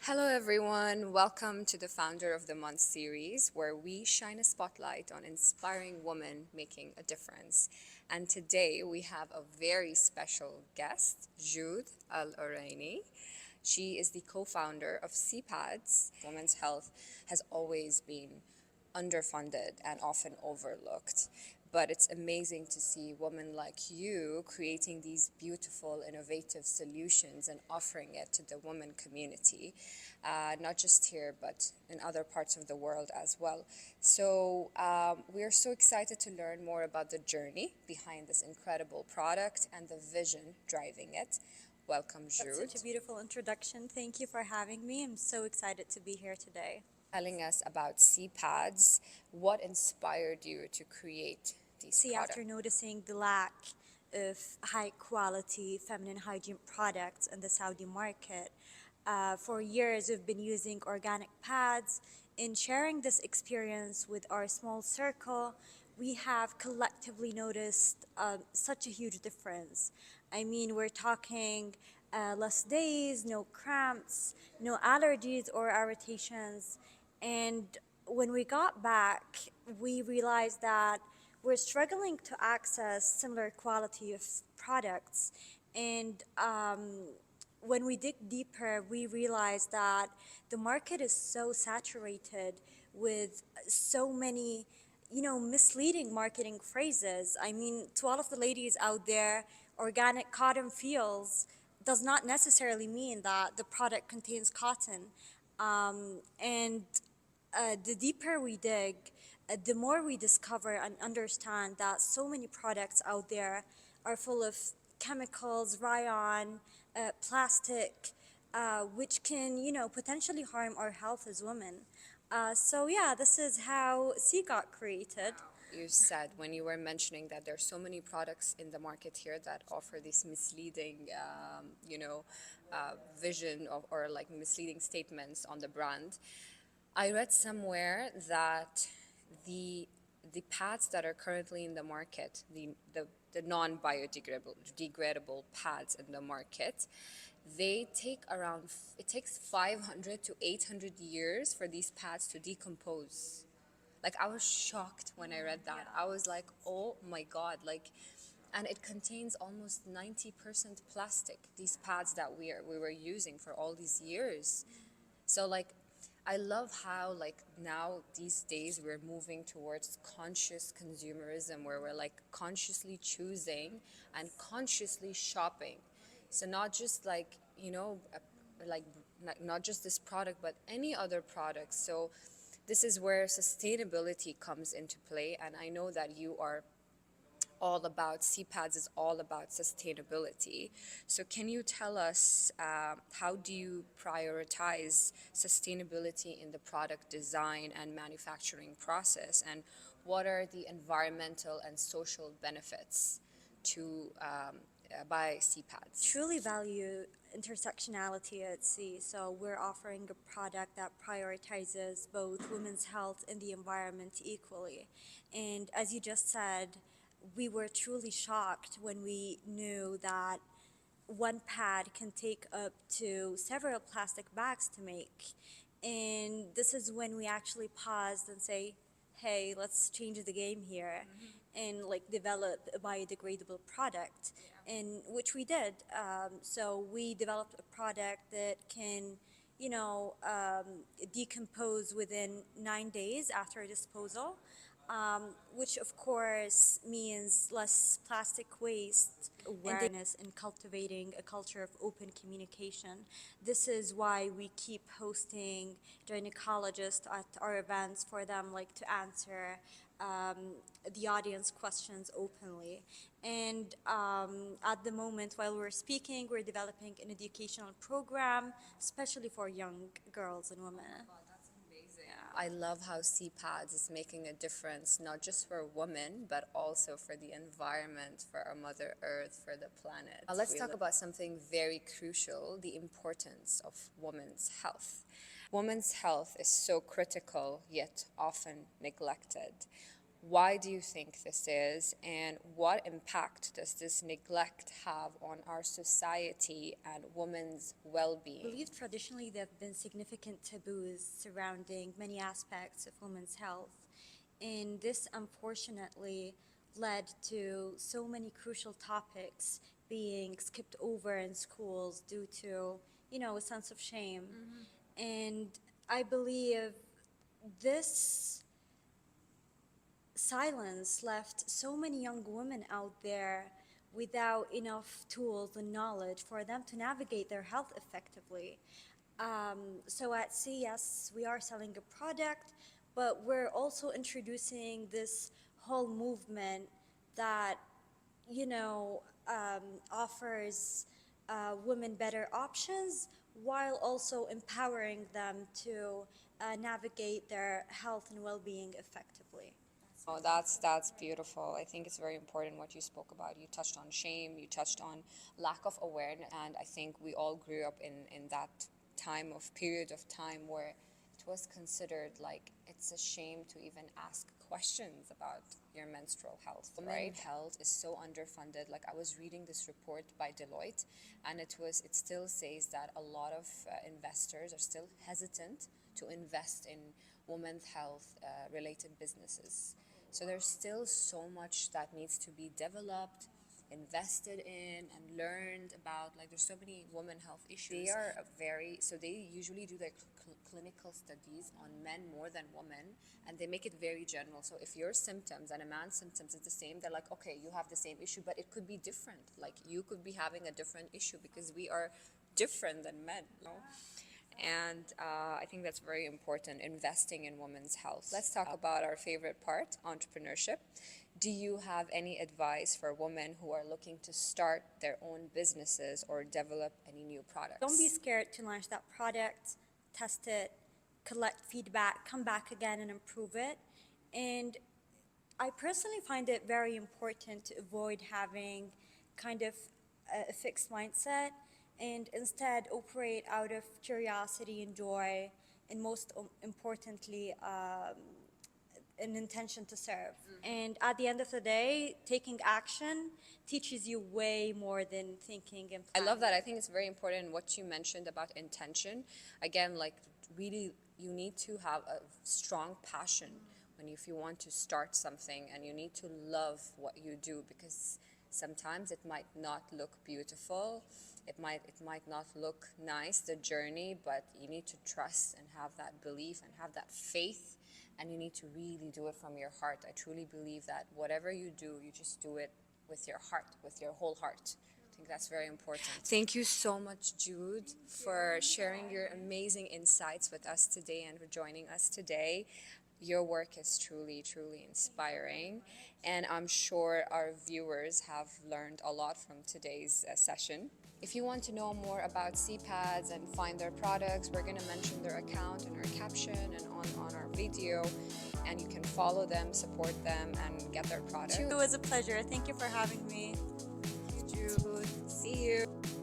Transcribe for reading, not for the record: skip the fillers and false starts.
Hello, everyone. Welcome to the Founder of the Month series, where we shine a spotlight on inspiring women making a difference. And today we have a very special guest, Joud Alorainy. She is the co founder of CPADS. Women's health has always been underfunded and often overlooked. But it's amazing to see women like you creating these beautiful, innovative solutions and offering it to the women community, not just here, but in other parts of the world as well. So we are so excited to learn more about the journey behind this incredible product and the vision driving it. Welcome, That's Jude. such a beautiful introduction. Thank you for having me. I'm so excited to be here today. Telling us about CPADs. What inspired you to create these See, products? after noticing the lack of high quality feminine hygiene products in the Saudi market, for years we've been using organic pads. In sharing this experience with our small circle, we have collectively noticed such a huge difference. I mean, we're talking less days, no cramps, no allergies or irritations. And when we got back, we realized that we're struggling to access similar quality of products. And when we dig deeper, we realize that the market is so saturated with so many, misleading marketing phrases. I mean, to all of the ladies out there, organic cotton feels does not necessarily mean that the product contains cotton. And the deeper we dig, the more we discover and understand that so many products out there are full of chemicals, rayon, plastic, which can, potentially harm our health as women. So yeah, this is how C got created. You said when you were mentioning that there's so many products in the market here that offer this misleading, vision of, or like misleading statements on the brand. I read somewhere that the the pads that are currently in the market, the non-biodegradable degradable pads in the market, they take around, it takes 500 to 800 years for these pads to decompose. Like, I was shocked when I read that. I was like, oh my God, like, and it contains almost 90% plastic, these pads that we were using for all these years. So like, I love how like now these days we're moving towards conscious consumerism, where we're like consciously choosing and consciously shopping. So not just like, like not just this product, but any other product. So this is where sustainability comes into play, and I know that you are all about, CPADS is all about sustainability. So can you tell us, how do you prioritize sustainability in the product design and manufacturing process, and what are the environmental and social benefits to by CPADS? Truly value intersectionality at sea. So we're offering a product that prioritizes both women's health and the environment equally. And as you just said, we were truly shocked when we knew that one pad can take up to several plastic bags to make. And this is when we actually paused and say, hey, let's change the game here and like develop a biodegradable product, and which we did. So we developed a product that can, decompose within 9 days after disposal, which of course means less plastic waste, awareness, and cultivating a culture of open communication. This is why we keep hosting gynecologists at our events for them like to answer the audience questions openly. And at the moment, while we're speaking, we're developing an educational program, especially for young girls and women. I love how CPADS is making a difference, not just for women, but also for the environment, for our Mother Earth, for the planet. Let's talk about something very crucial, the importance of women's health. Women's health is so critical, yet often neglected. Why do you think this is, and what impact does this neglect have on our society and women's well-being? I believe traditionally there have been significant taboos surrounding many aspects of women's health, and this unfortunately led to so many crucial topics being skipped over in schools due to, a sense of shame. And I believe this silence left so many young women out there without enough tools and knowledge for them to navigate their health effectively. So at CES, we are selling a product, but we're also introducing this whole movement that, offers women better options while also empowering them to navigate their health and well-being effectively. Oh, that's beautiful. I think it's very important what you spoke about. You touched on shame, you touched on lack of awareness, and I think we all grew up in that period of time where it was considered like it's a shame to even ask questions about your menstrual health, right? Health is so underfunded. Like, I was reading this report by Deloitte, and it still says that a lot of investors are still hesitant to invest in women's health related businesses. So there's still so much that needs to be developed, invested in, and learned about. Like, there's so many women health issues. They usually do their clinical studies on men more than women, and they make it very general. So if your symptoms and a man's symptoms is the same, they're like, okay, you have the same issue, but it could be different. Like, you could be having a different issue because we are different than men, And I think that's very important, investing in women's health. Let's talk about our favorite part, entrepreneurship. Do you have any advice for women who are looking to start their own businesses or develop any new products? Don't be scared to launch that product, test it, collect feedback, come back again and improve it. And I personally find it very important to avoid having kind of a fixed mindset and instead operate out of curiosity and joy, and most importantly, an intention to serve. And at the end of the day, taking action teaches you way more than thinking and I planning. love that. I think it's very important what you mentioned about intention. Again, like, really, you need to have a strong passion if you want to start something, and you need to love what you do, because sometimes it might not look beautiful, it might not look nice, the journey, but you need to trust and have that belief and have that faith, and you need to really do it from your heart. I truly believe that whatever you do, you just do it with your heart, with your whole heart. I think that's very important. Thank you so much, Joud, for sharing your amazing insights with us today and for joining us today. Your work is truly, truly inspiring, and I'm sure our viewers have learned a lot from today's session. If you want to know more about CPADS and find their products, we're going to mention their account in our caption and on our video, and you can follow them, support them, and get their products. It was a pleasure. Thank you for having me. Thank you, Joud. See you.